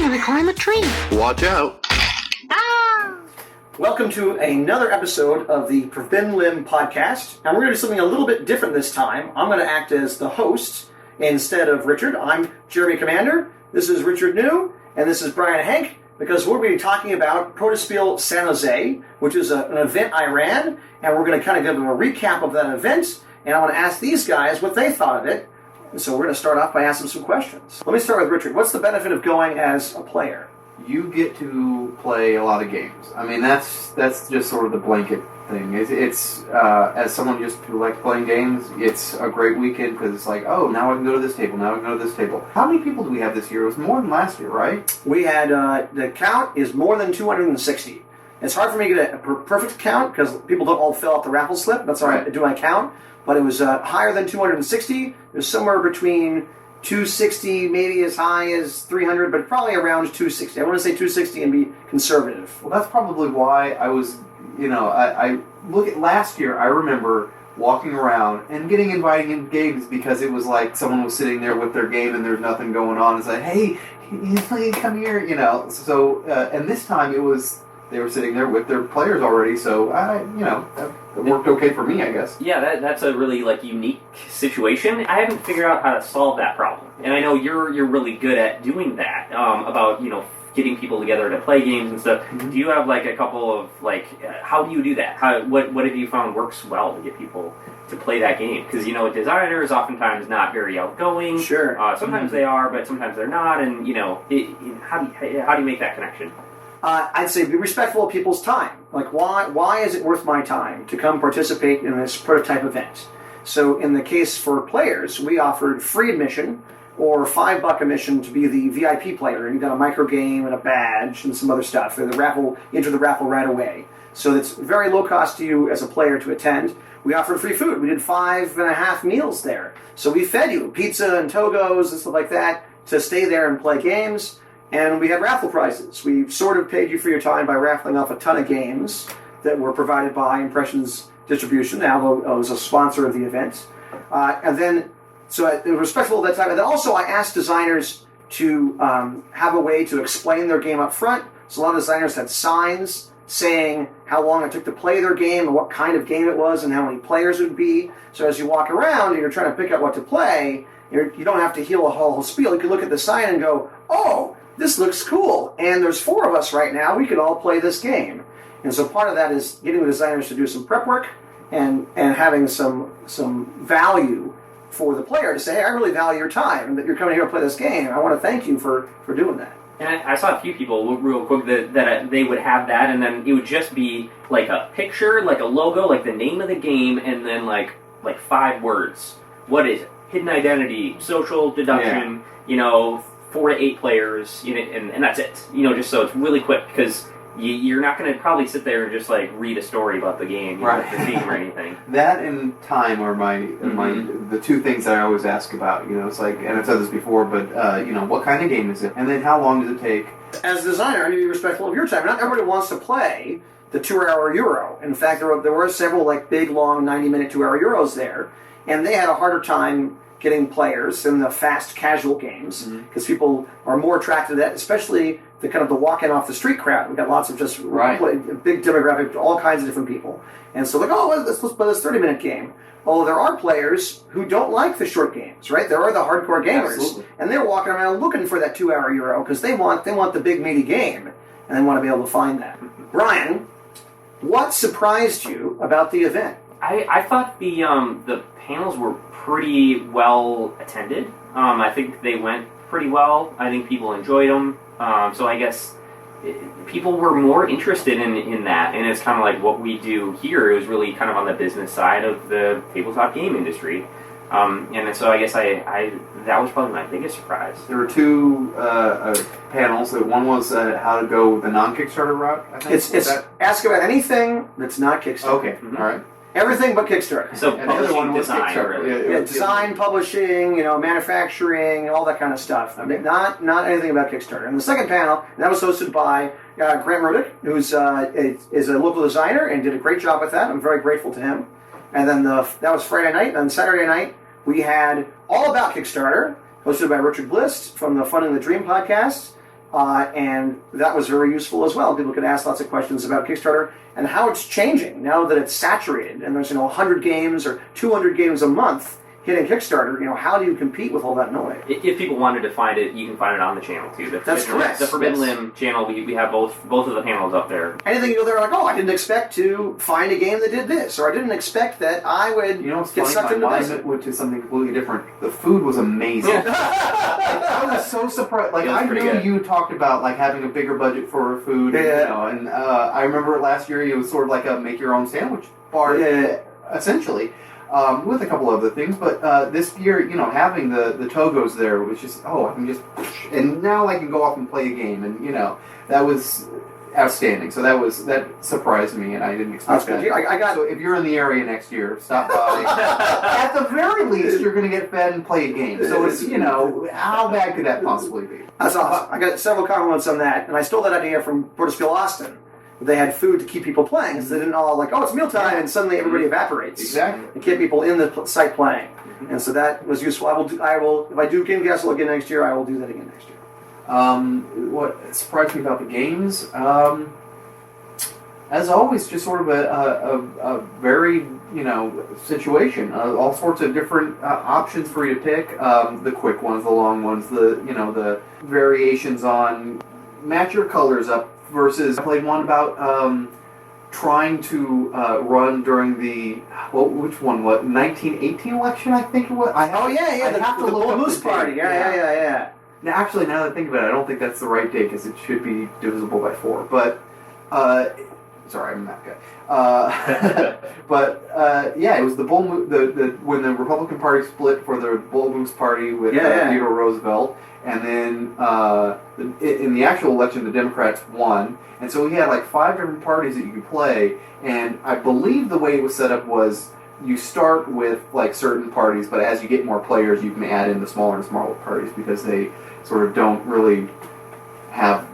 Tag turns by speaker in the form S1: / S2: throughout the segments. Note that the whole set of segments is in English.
S1: gonna climb a tree.
S2: Watch out.
S1: Ah!
S3: Welcome to another episode of the Forbidden Limb podcast. And we're going to do something a little bit different this time. I'm going to act as the host instead of Richard. I'm Jeremy Commander. This is Richard New, and this is Brian Hank, because we're going to be talking about Protospiel San Jose, which is an event I ran, and we're going to kind of give them a recap of that event, and I want to ask these guys what they thought of it. And so we're going to start off by asking some questions. Let me start with Richard. What's the benefit of going as a player?
S2: You get to play a lot of games. I mean, that's just sort of the blanket thing. It's as someone just who likes playing games, it's a great weekend because it's like, oh, now I can go to this table, now I can go to this table. How many people do we have this year? It was more than last year, right?
S3: We had, the count is more than 260. It's hard for me to get a perfect count because people don't all fill out the raffle slip. That's all right, do I count? But it was higher than 260. It was somewhere between 260, maybe as high as 300, but probably around 260. I want to say 260 and be conservative.
S2: Well, that's probably why I was, I look at last year, I remember walking around and getting invited in games because it was like someone was sitting there with their game and there's nothing going on. It's like, hey, come here, So, and this time it was, they were sitting there with their players already, so it worked okay for me, I guess.
S4: Yeah, that's a really unique situation. I haven't figured out how to solve that problem, and I know you're really good at doing that. About getting people together to play games and stuff. Mm-hmm. Do you have a couple of how do you do that? What have you found works well to get people to play that game? Because designers oftentimes not very outgoing.
S3: Sure.
S4: Sometimes they are, but sometimes they're not. And how do you make that connection?
S3: I'd say be respectful of people's time. Why is it worth my time to come participate in this prototype event? So in the case for players, we offered free admission or $5 admission to be the VIP player. And you got a micro game and a badge and some other stuff. Enter the raffle right away. So it's very low cost to you as a player to attend. We offered free food. We did 5.5 meals there. So we fed you pizza and togos and stuff like that to stay there and play games. And we had raffle prizes. We sort of paid you for your time by raffling off a ton of games that were provided by Impressions Distribution. Now it was a sponsor of the event. So I was respectful of that time. And then also I asked designers to have a way to explain their game up front. So a lot of designers had signs saying how long it took to play their game and what kind of game it was and how many players it would be. So as you walk around and you're trying to pick out what to play, you don't have to heal a whole spiel. You can look at the sign and go, oh, this looks cool, and there's 4 of us right now. We could all play this game. And so part of that is getting the designers to do some prep work and having some value for the player to say, hey, I really value your time and that you're coming here to play this game. I want to thank you for doing that.
S4: And I saw a few people real quick that they would have that, and then it would just be a picture, a logo, the name of the game, and then 5 words. What is it? Hidden identity, social deduction, 4 to 8 players, and that's it. Just so it's really quick, because you're not going to probably sit there and just read a story about the game,
S2: right,
S4: the theme or anything.
S2: That and time are the 2 things that I always ask about. It's and I've said this before, but what kind of game is it, and then how long does it take?
S3: As a designer, I need to be respectful of your time. Not everybody wants to play the 2-hour Euro. In fact, there were several big, long 90-minute 2-hour Euros there, and they had a harder time getting players in the fast casual games because people are more attracted to that, especially the kind of the walking off the street crowd. We've got lots of just big demographic, all kinds of different people. And so let's play this 30-minute game. Well, there are players who don't like the short games, right? There are the hardcore gamers.
S2: Absolutely.
S3: And they're walking around looking for that 2-hour Euro because they want the big meaty game and they want to be able to find that. Brian, what surprised you about the event?
S4: I thought the panels were pretty well attended. I think they went pretty well. I think people enjoyed them. So I guess people were more interested in that, and it's kind of what we do here. It was really kind of on the business side of the tabletop game industry. And so I guess that was probably my biggest surprise.
S2: There were 2 panels. One was how to go the non-Kickstarter route, I think.
S3: It's ask about anything that's not Kickstarter.
S2: Okay, all right.
S3: Everything but Kickstarter.
S4: So
S2: and the other one was
S4: design,
S2: Kickstarter.
S4: really.
S3: Yeah, design, publishing, manufacturing, all that kind of stuff.
S2: Okay.
S3: Not anything about Kickstarter. And the second panel, that was hosted by Grant Rodick, who's is a local designer and did a great job with that. I'm very grateful to him. And then that was Friday night. And on Saturday night, we had All About Kickstarter, hosted by Richard Blist from the Fun in the Dream podcast. And that was very useful as well. People could ask lots of questions about Kickstarter and how it's changing now that it's saturated and there's 100 games or 200 games a month hitting Kickstarter. How do you compete with all that noise?
S4: If people wanted to find it, you can find it on the channel too.
S3: That's correct.
S4: The Forbidden Limb channel, we have both of the panels up there.
S3: Anything you go there like, I didn't expect to find a game that did this, or I didn't expect that I would
S2: what's
S3: get
S2: funny?
S3: sucked into
S2: My
S3: this.
S2: mind went to something completely different. The food was amazing. I was so surprised. Like, I knew
S4: good.
S2: you talked about having a bigger budget for food.
S3: Yeah.
S2: And I remember last year it was sort of like a make your own sandwich bar, essentially. With a couple other things, but this year, having the Togos there was just, I can just, and now I can go off and play a game, and that was outstanding. So that surprised me, and I didn't expect that. So if you're in the area next year, stop by. At the very least, you're going to get fed and play a game. So it's, how bad could that possibly be?
S3: That's awesome. I got several compliments on that, and I stole that idea from Protospiel Austin. They had food to keep people playing, so they didn't all it's mealtime, and suddenly everybody evaporates.
S2: Exactly.
S3: And keep people in the site playing. And so that was useful. I will if I do Game Castle again next year, I will do that again next year.
S2: What surprised me about the games, as always, just sort of a very situation. All sorts of different options for you to pick. The quick ones, the long ones, the variations on match your colors up. Versus, I played one about trying to run during the which one? What 1918 election? I think it was.
S3: The Bull Moose Party. Yeah.
S2: Now, actually, now that I think about it, I don't think that's the right date because it should be divisible by 4. But sorry, I'm that guy. It was the Bull Moose. When the Republican Party split for the Bull Moose Party with Theodore Roosevelt. And then in the actual election, the Democrats won. And so we had 5 different parties that you could play. And I believe the way it was set up was you start with certain parties, but as you get more players, you can add in the smaller and smaller parties because they sort of don't really have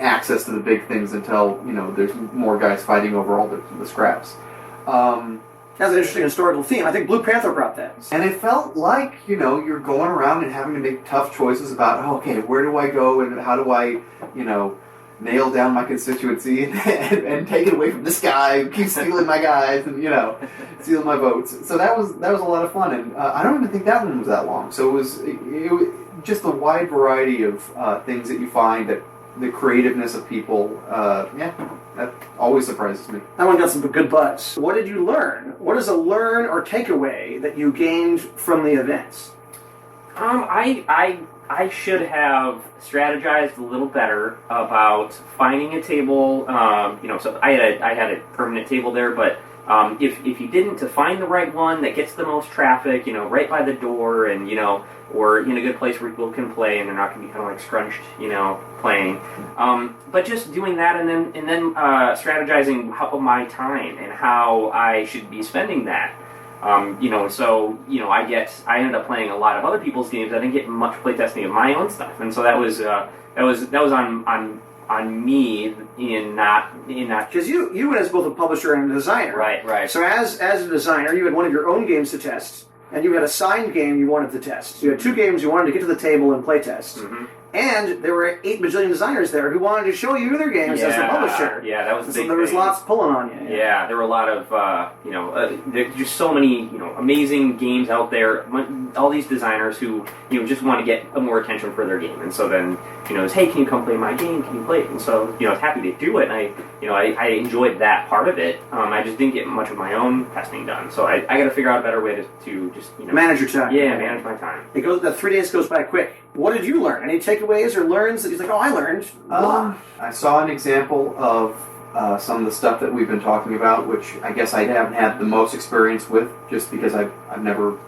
S2: access to the big things until there's more guys fighting over all the scraps.
S3: That's an interesting historical theme. I think Blue Panther brought that.
S2: And it felt like, you're going around and having to make tough choices about, where do I go and how do I, nail down my constituency and take it away from this guy who keeps stealing my guys and, stealing my votes. So that was a lot of fun. And I don't even think that one was that long. So it was just a wide variety of things that you find, that the creativeness of people, that always surprises me.
S3: That one got some good buzz. What did you learn? What is a learn or takeaway that you gained from the events?
S4: I should have strategized a little better about finding a table. So I had a permanent table there, but if you didn't, to find the right one that gets the most traffic, right by the door, and or in a good place where people can play and they're not going to be kind of scrunched, playing. But just doing that and then strategizing my time and how I should be spending that. I ended up playing a lot of other people's games. I didn't get much playtesting of my own stuff, and so that was on me in not
S3: because you went as both a publisher and a designer.
S4: Right.
S3: So as a designer, you had one of your own games to test, and you had a signed game you wanted to test. So you had 2 games you wanted to get to the table and play test.
S4: Mm-hmm.
S3: And there were 8 bajillion designers there who wanted to show you their games as a publisher.
S4: Yeah, that was the big
S3: so there was
S4: thing.
S3: lots pulling on you.
S4: Yeah, there were a lot of, there's just so many, amazing games out there. All these designers who, just want to get more attention for their game. And so then, it's, hey, can you come play my game? Can you play it? And so, I was happy to do it. And I enjoyed that part of it. I just didn't get much of my own testing done. So I got to figure out a better way to just,
S3: manage your time.
S4: Yeah, manage my time.
S3: The 3 days goes by quick. What did you learn? Any takeaways or learns that you're like, I learned?
S2: I saw an example of some of the stuff that we've been talking about, which I guess I haven't had the most experience with, just because I've never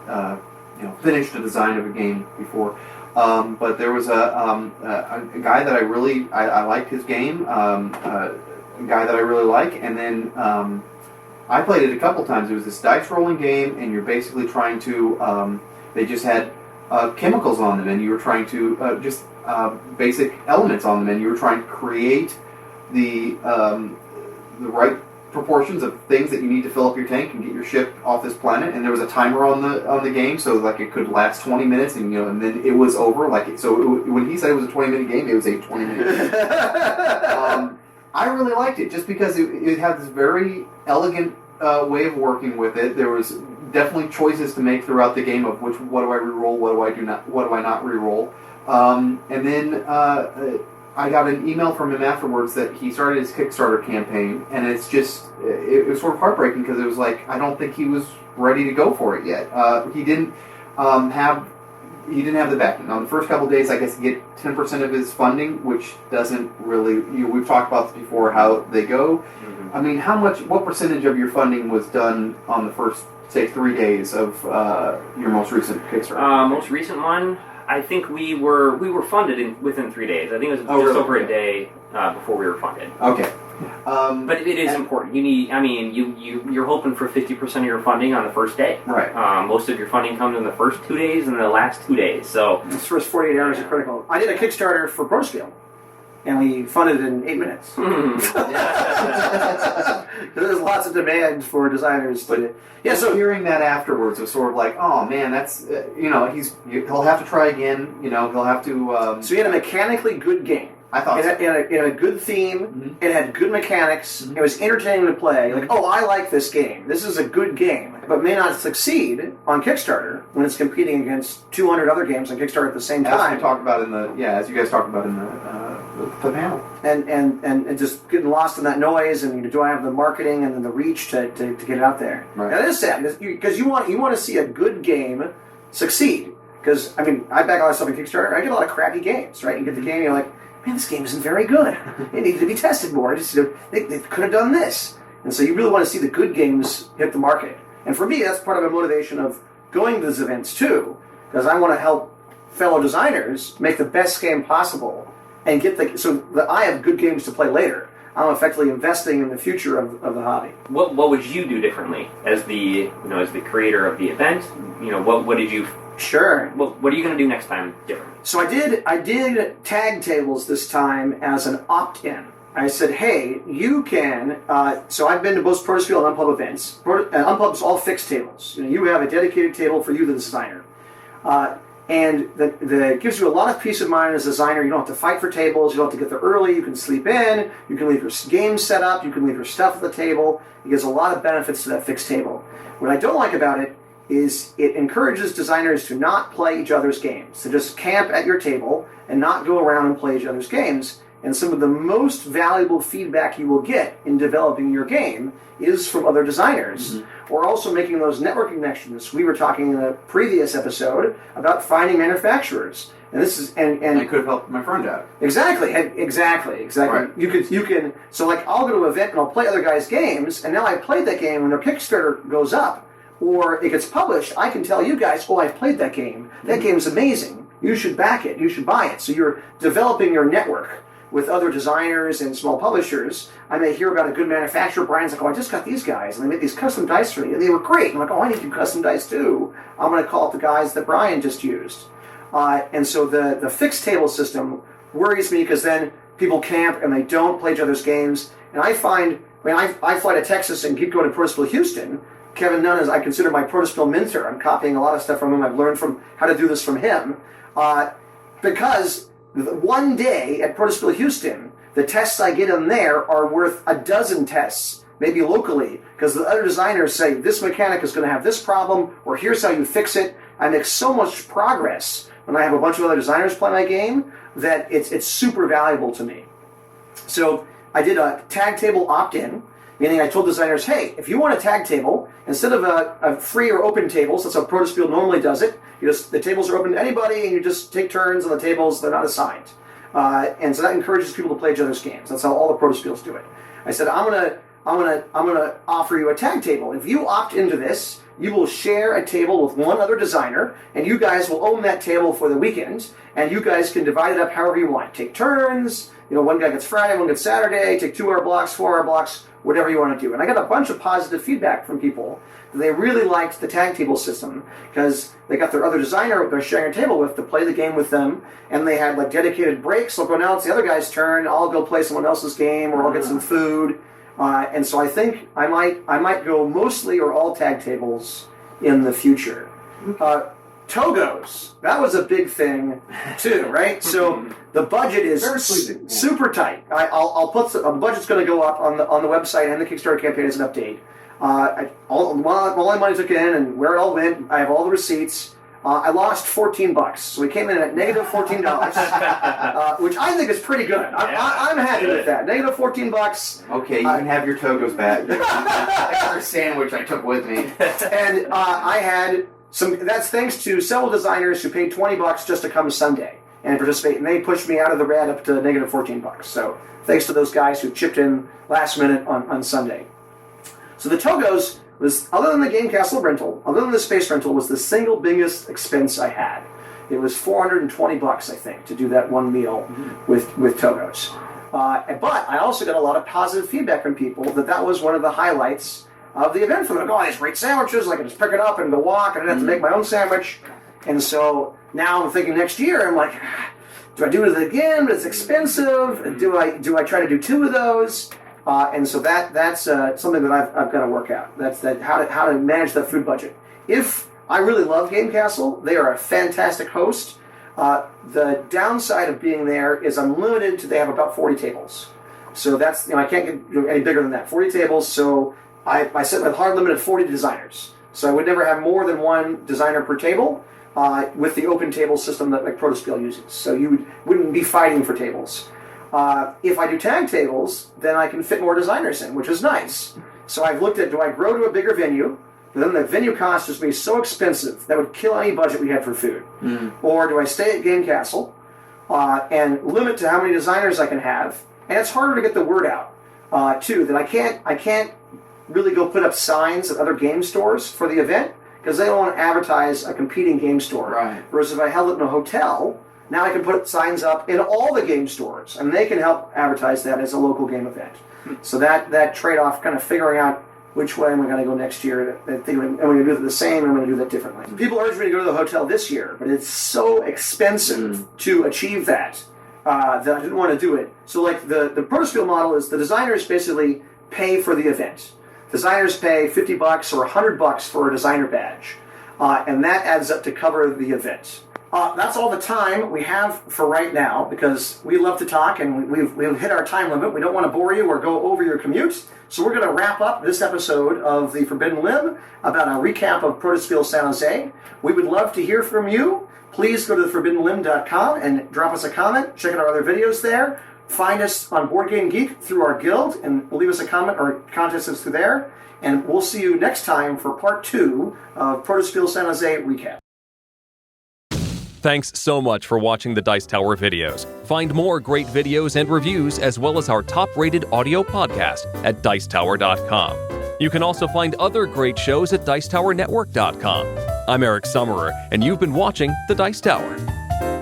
S2: finished a design of a game before. But there was a guy that I liked his game, a guy that I really like, and then I played it a couple times. It was this dice rolling game, and you're basically trying to. They just had chemicals on them, and you were trying to basic elements on them, and you were trying to create the right proportions of things that you need to fill up your tank and get your ship off this planet, and there was a timer on the game, so like it could last 20 minutes, and and then it was over. When he said it was a 20-minute game, it was a 20-minute game. I really liked it just because it had this very elegant way of working with it. There was definitely choices to make throughout the game of what do I reroll, what do I not reroll, and then I got an email from him afterwards that he started his Kickstarter campaign, and it's just it was sort of heartbreaking because it was like I don't think he was ready to go for it yet. He didn't have the backing. On the first couple of days, I guess, he get 10% of his funding, which doesn't really. We've talked about this before, how they go. Mm-hmm. I mean, what percentage of your funding was done on the first, say, 3 days of your most recent Kickstarter?
S4: Most recent one, I think we were funded within 3 days. I think it was just over a day before we were funded.
S2: Okay.
S4: But it is important. You need. I mean, you're hoping for 50% of your funding on the first day.
S2: Right.
S4: Most of your funding comes in the first 2 days and the last 2 days. So
S3: this first 48 hours are critical. I did a Kickstarter for Protospiel, and we funded it in 8 minutes. There's lots of demand for designers. So
S2: hearing that afterwards was sort of like, oh man, that's he'll have to try again. He'll have to.
S3: So he had a mechanically good game.
S2: I thought
S3: it had a good theme.
S2: Mm-hmm.
S3: It had good mechanics. Mm-hmm. It was entertaining to play. Like, oh, I like this game. This is a good game, but may not succeed on Kickstarter when it's competing against 200 other games on Kickstarter at the same time.
S2: As we talked about as you guys talked about in the panel,
S3: and just getting lost in that noise. And do I have the marketing and then the reach to get it out there?
S2: Right.
S3: And that is sad because you want to see a good game succeed. Because I mean, I back a lot of stuff on Kickstarter. I get a lot of crappy games. Right? You get the game, you're like, man, this game isn't very good. It needed to be tested more. They could have done this. And so you really want to see the good games hit the market. And for me, that's part of my motivation of going to these events too, because I want to help fellow designers make the best game possible and so that I have good games to play later. I'm effectively investing in the future of the hobby.
S4: What would you do differently as the creator of the event? What did you?
S3: Sure.
S4: What are you going to do next time different?
S3: So I did tag tables this time as an opt-in. I said, hey, you can. So I've been to both Protospiel and Unpub events. Unpub's all fixed tables. You have a dedicated table for you, the designer. And that gives you a lot of peace of mind as a designer. You don't have to fight for tables. You don't have to get there early. You can sleep in. You can leave your game set up. You can leave your stuff at the table. It gives a lot of benefits to that fixed table. What I don't like about it is it encourages designers to not play each other's games, to just camp at your table and not go around and play each other's games. And some of the most valuable feedback you will get in developing your game is from other designers, or also making those network connections. We were talking in a previous episode about finding manufacturers, and this is and
S2: I could have helped my friend out.
S3: Exactly.
S2: Right.
S3: You can. So like, I'll go to an event and I'll play other guys' games, and now I played that game when their Kickstarter goes up or it gets published. I can tell you guys, oh, I've played that game. That game's amazing. You should back it. You should buy it. So you're developing your network with other designers and small publishers. I may hear about a good manufacturer. Brian's like, oh, I just got these guys, and they made these custom dice for me, and they were great. I'm like, oh, I need to do custom dice too. I'm going to call up the guys that Brian just used. And so the fixed table system worries me, because then people camp and they don't play each other's games. And I find, I fly to Texas and keep going to Protospiel Houston. Kevin Nunn is, I consider, my Protospiel mentor. I'm copying a lot of stuff from him. I've learned from how to do this from him. Because one day at Protospiel Houston, the tests I get in there are worth a dozen tests, maybe locally, because the other designers say, this mechanic is going to have this problem, or here's how you fix it. I make so much progress when I have a bunch of other designers play my game that it's super valuable to me. So I did a tag table opt-in, meaning I told designers, hey, if you want a tag table, instead of a free or open tables, that's how Protospiel normally does it. The tables are open to anybody, and you just take turns on the tables. They're not assigned. And so that encourages people to play each other's games. That's how all the Protospiels do it. I said, I'm gonna offer you a tag table. If you opt into this, you will share a table with one other designer, and you guys will own that table for the weekend, and you guys can divide it up however you want. Take turns. One guy gets Friday, one gets Saturday. Take 2-hour blocks, 4-hour blocks, whatever you want to do. And I got a bunch of positive feedback from people. They really liked the tag table system because they got their other designer they're sharing a table with to play the game with them, and they had like dedicated breaks. They'll go, now it's the other guy's turn. I'll go play someone else's game, or I'll get some food. And so I think I might go mostly or all tag tables in the future. Togos, that was a big thing too, right? So the budget is super tight. I'll put the budget's going to go up on the website and the Kickstarter campaign as an update. All my money took in and where it all went. I have all the receipts. I lost $14, so we came in at negative $14, which I think is pretty good. I'm happy with that. Negative $14.
S2: Okay, you can have your Togos back. Extra sandwich I took with me.
S3: And I had some. That's thanks to several designers who paid $20 just to come Sunday and participate, and they pushed me out of the red up to negative $14. So thanks to those guys who chipped in last minute on Sunday. So the Togos was, other than the Game Castle rental, other than the space rental, was the single biggest expense I had. It was $420, I think, to do that one meal with Togos. But I also got a lot of positive feedback from people that was one of the highlights of the event for them. Oh, these great sandwiches, I can just pick it up and go walk, and I don't have to make my own sandwich. And so now I'm thinking next year, I'm like, do I do it again? But it's expensive. Do I try to do 2 of those? And so that's something that I've got to work out. That's how to manage that food budget. If I really love Game Castle, they are a fantastic host. The downside of being there is I'm limited to, they have about 40 tables. So that's, I can't get any bigger than that. 40 tables, so I set my hard limit at 40 designers. So I would never have more than 1 designer per table with the open table system that like Protospiel uses. So you wouldn't be fighting for tables. If I do tag tables, then I can fit more designers in, which is nice. So I've looked at, do I grow to a bigger venue? But then the venue cost is going to be so expensive that would kill any budget we had for food. Or do I stay at Game Castle and limit to how many designers I can have? And it's harder to get the word out, too, that I can't really go put up signs at other game stores for the event because they don't want to advertise a competing game store.
S2: Right.
S3: Whereas if I held it in a hotel, now I can put signs up in all the game stores, and they can help advertise that as a local game event. So that trade-off, kind of figuring out which way am I going to go next year. Am I going to do it the same, or am I going to do that differently? People urge me to go to the hotel this year, but it's so expensive to achieve that that I didn't want to do it. So like the Protospiel model is the designers basically pay for the event. Designers pay $50 or $100 for a designer badge, and that adds up to cover the event. That's all the time we have for right now because we love to talk and we've hit our time limit. We don't want to bore you or go over your commute. So we're going to wrap up this episode of The Forbidden Limb about a recap of Protospiel San Jose. We would love to hear from you. Please go to theforbiddenlimb.com and drop us a comment. Check out our other videos there. Find us on Board Game Geek through our guild and leave us a comment or contact us through there. And we'll see you next time for part 2 of Protospiel San Jose recap.
S5: Thanks so much for watching the Dice Tower videos. Find more great videos and reviews as well as our top-rated audio podcast at Dicetower.com. You can also find other great shows at Dicetowernetwork.com. I'm Eric Summerer, and you've been watching The Dice Tower.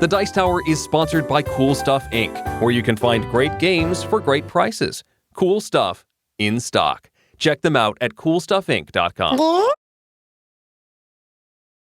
S5: The Dice Tower is sponsored by Cool Stuff Inc., where you can find great games for great prices. Cool stuff in stock. Check them out at CoolStuffInc.com.